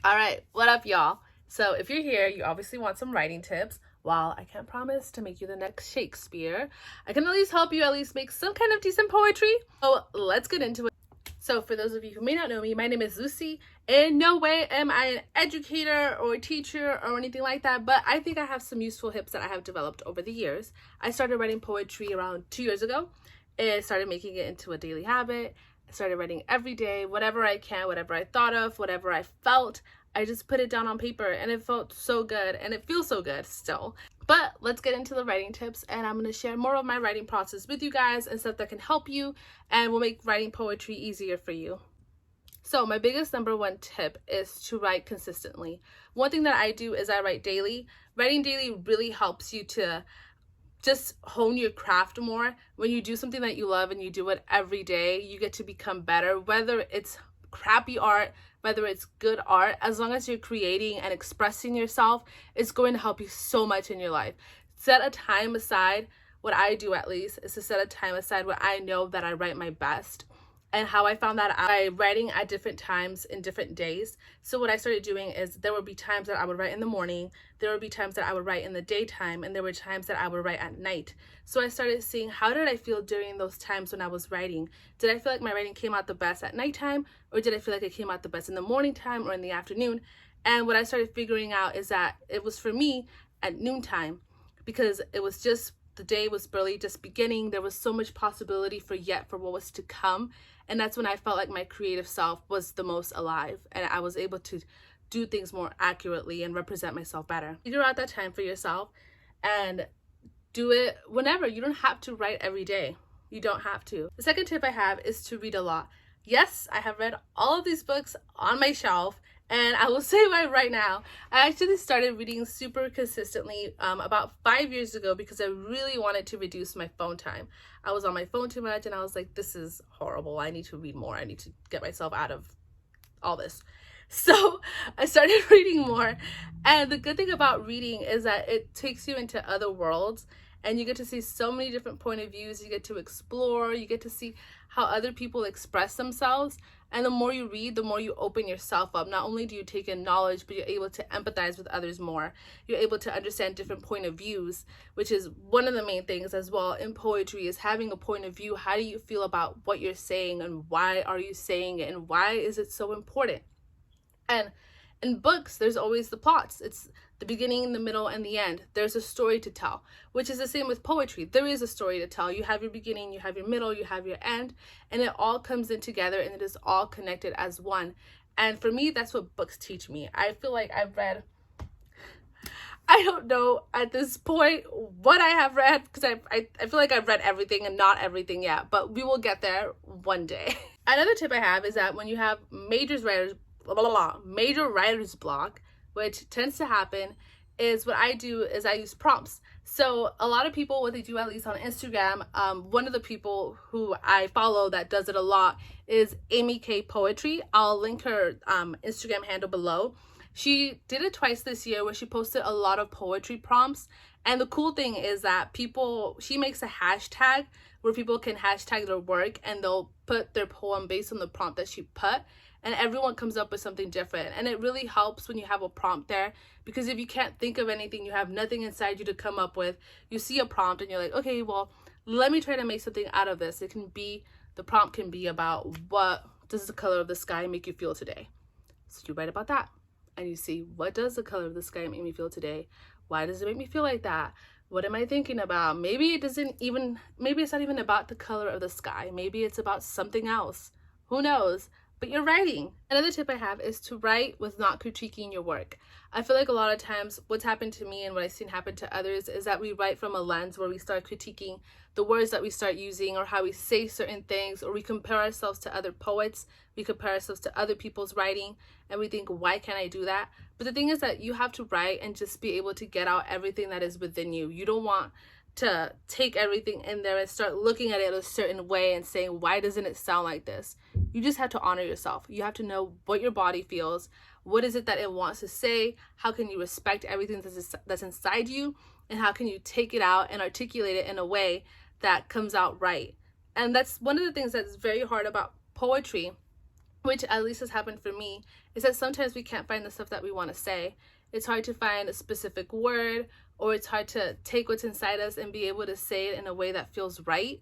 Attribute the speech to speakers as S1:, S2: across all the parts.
S1: All right, what up, y'all? So, if you're here, you obviously want some writing tips. While I can't promise to make you the next Shakespeare, I can at least help you at least make some kind of decent poetry. So, let's get into it. So, for those of you who may not know me, my name is Lucy. In no way am I an educator or a teacher or anything like that, but I think I have some useful tips that I have developed over the years. I started writing poetry around 2 years ago and started making it into a daily habit. I started writing every day, whatever I can, whatever I thought of, whatever I felt. I just put it down on paper and it felt so good and it feels so good still. But let's get into the writing tips, and I'm going to share more of my writing process with you guys and stuff that can help you and will make writing poetry easier for you. So my biggest number one tip is to write consistently. One thing that I do is I write daily. Writing daily really helps you to just hone your craft more. When you do something that you love and you do it every day, you get to become better, whether it's crappy art, whether it's good art. As long as you're creating and expressing yourself, it's going to help you so much in your life. Set a time aside. What I do, at least, is to set a time aside where I know that I write my best. And how I found that out by writing at different times in different days. So what I started doing is there would be times that I would write in the morning, there would be times that I would write in the daytime, and there were times that I would write at night. So I started seeing, how did I feel during those times when I was writing? Did I feel like my writing came out the best at nighttime, or did I feel like it came out the best in the morning time or in the afternoon? And what I started figuring out is that it was for me at noontime, because it was just, the day was barely just beginning. There was so much possibility for what was to come. And that's when I felt like my creative self was the most alive and I was able to do things more accurately and represent myself better. Figure out that time for yourself and do it whenever. You don't have to write every day. You don't have to. The second tip I have is to read a lot. Yes, I have read all of these books on my shelf, and I will say right now, I actually started reading super consistently about 5 years ago because I really wanted to reduce my phone time. I was on my phone too much and I was like, this is horrible. I need to read more. I need to get myself out of all this. So I started reading more. And the good thing about reading is that it takes you into other worlds and you get to see so many different point of views. You get to explore, you get to see how other people express themselves. And the more you read, the more you open yourself up. Not only do you take in knowledge, but you're able to empathize with others more. You're able to understand different point of views, which is one of the main things as well in poetry, is having a point of view. How do you feel about what you're saying and why are you saying it and why is it so important? And in books, there's always the plots. It's the beginning, the middle, and the end. There's a story to tell, which is the same with poetry. There is a story to tell. You have your beginning, you have your middle, you have your end, and it all comes in together and it is all connected as one. And for me, that's what books teach me. I feel like I've read, I don't know at this point what I have read, because I feel like I've read everything and not everything yet, but we will get there one day. Another tip I have is that when you have major writer's block, which tends to happen, is what I do is I use prompts. So a lot of people, what they do, at least on Instagram, one of the people who I follow that does it a lot is Amy K Poetry. I'll link her Instagram handle below. She did it twice this year where she posted a lot of poetry prompts. And the cool thing is that she makes a hashtag where people can hashtag their work and they'll put their poem based on the prompt that she put. And everyone comes up with something different. And it really helps when you have a prompt there, because if you can't think of anything, you have nothing inside you to come up with, you see a prompt and you're like, okay, well, let me try to make something out of this. The prompt can be about, what does the color of the sky make you feel today? So you write about that. And you see, what does the color of the sky make me feel today? Why does it make me feel like that? What am I thinking about? Maybe it's not even about the color of the sky. Maybe it's about something else. Who knows? But you're writing. Another tip I have is to write with not critiquing your work. I feel like a lot of times what's happened to me and what I've seen happen to others is that we write from a lens where we start critiquing the words that we start using or how we say certain things, or we compare ourselves to other poets, we compare ourselves to other people's writing, and we think, why can't I do that? But the thing is that you have to write and just be able to get out everything that is within you. You don't want to take everything in there and start looking at it a certain way and saying, why doesn't it sound like this? You just have to honor yourself. You have to know what your body feels. What is it that it wants to say? How can you respect everything that's inside you? And how can you take it out and articulate it in a way that comes out right? And that's one of the things that's very hard about poetry, which at least has happened for me, is that sometimes we can't find the stuff that we want to say. It's hard to find a specific word, or it's hard to take what's inside us and be able to say it in a way that feels right.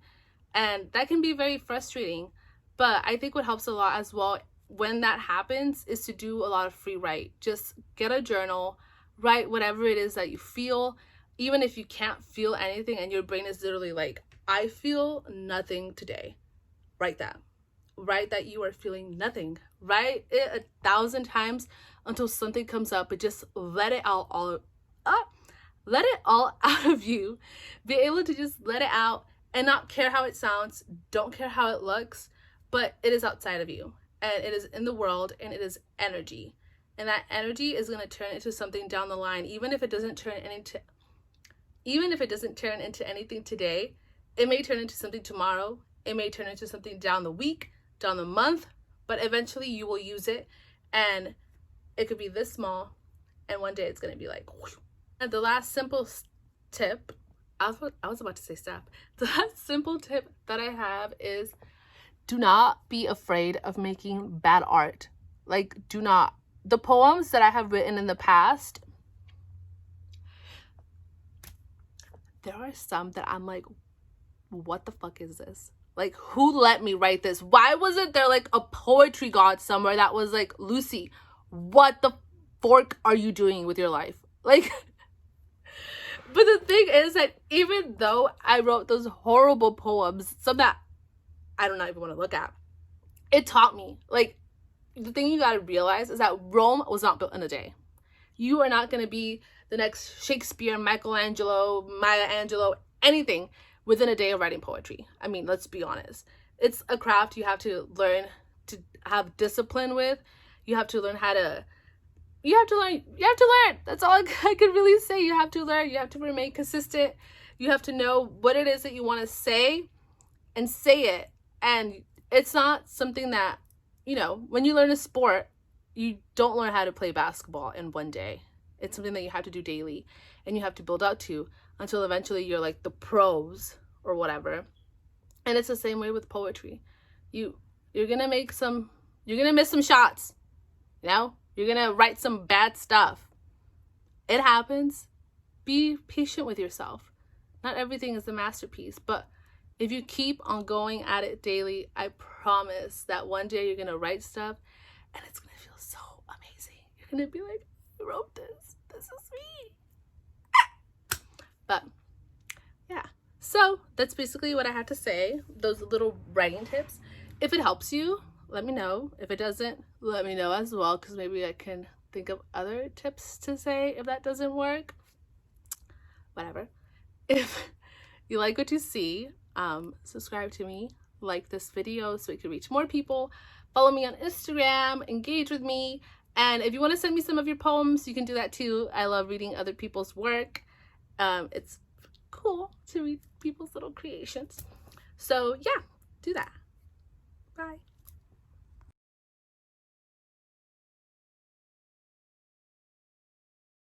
S1: And that can be very frustrating. But I think what helps a lot as well when that happens is to do a lot of free write. Just get a journal, write whatever it is that you feel. Even if you can't feel anything and your brain is literally like, I feel nothing today. Write that. Write that you are feeling nothing. Write it 1,000 times until something comes up, but just let it out let it all out of you. Be able to just let it out and not care how it sounds, don't care how it looks, but it is outside of you and it is in the world and it is energy. And that energy is going to turn into something down the line, even if it doesn't turn into anything today. It may turn into something tomorrow. It may turn into something down the week, down the month, but eventually you will use it, and it could be this small, and one day it's going to be like whoosh. And the last simple tip, I was about to say step. The last simple tip that I have is do not be afraid of making bad art. Like, do not. The poems that I have written in the past, there are some that I'm like, what the fuck is this? Like, who let me write this? Why wasn't there like a poetry god somewhere that was like, Lucy, what the fork are you doing with your life? Like, but the thing is that even though I wrote those horrible poems, some that I don't even want to look at, it taught me. Like, the thing you got to realize is that Rome was not built in a day. You are not going to be the next Shakespeare, Michelangelo, Maya Angelou, anything within a day of writing poetry. I mean, let's be honest. It's a craft you have to learn to have discipline with. You have to learn how to, you have to learn. That's all I could really say. You have to learn. You have to remain consistent. You have to know what it is that you want to say and say it. And it's not something that, you know, when you learn a sport, you don't learn how to play basketball in one day. It's something that you have to do daily and you have to build up to until eventually you're like the pros or whatever. And it's the same way with poetry. You're gonna miss some shots, you know? You're gonna write some bad stuff. It happens. Be patient with yourself. Not everything is a masterpiece, but if you keep on going at it daily, I promise that one day you're gonna write stuff and it's gonna feel so amazing. You're gonna be like, I wrote this. This is me. But yeah, so that's basically what I had to say. Those little writing tips. If it helps you, let me know. If it doesn't, let me know as well, because maybe I can think of other tips to say if that doesn't work. Whatever. If you like what you see, subscribe to me, like this video so it can reach more people. Follow me on Instagram, engage with me. And if you want to send me some of your poems, you can do that too. I love reading other people's work. It's cool to read people's little creations. So yeah, do that. Bye.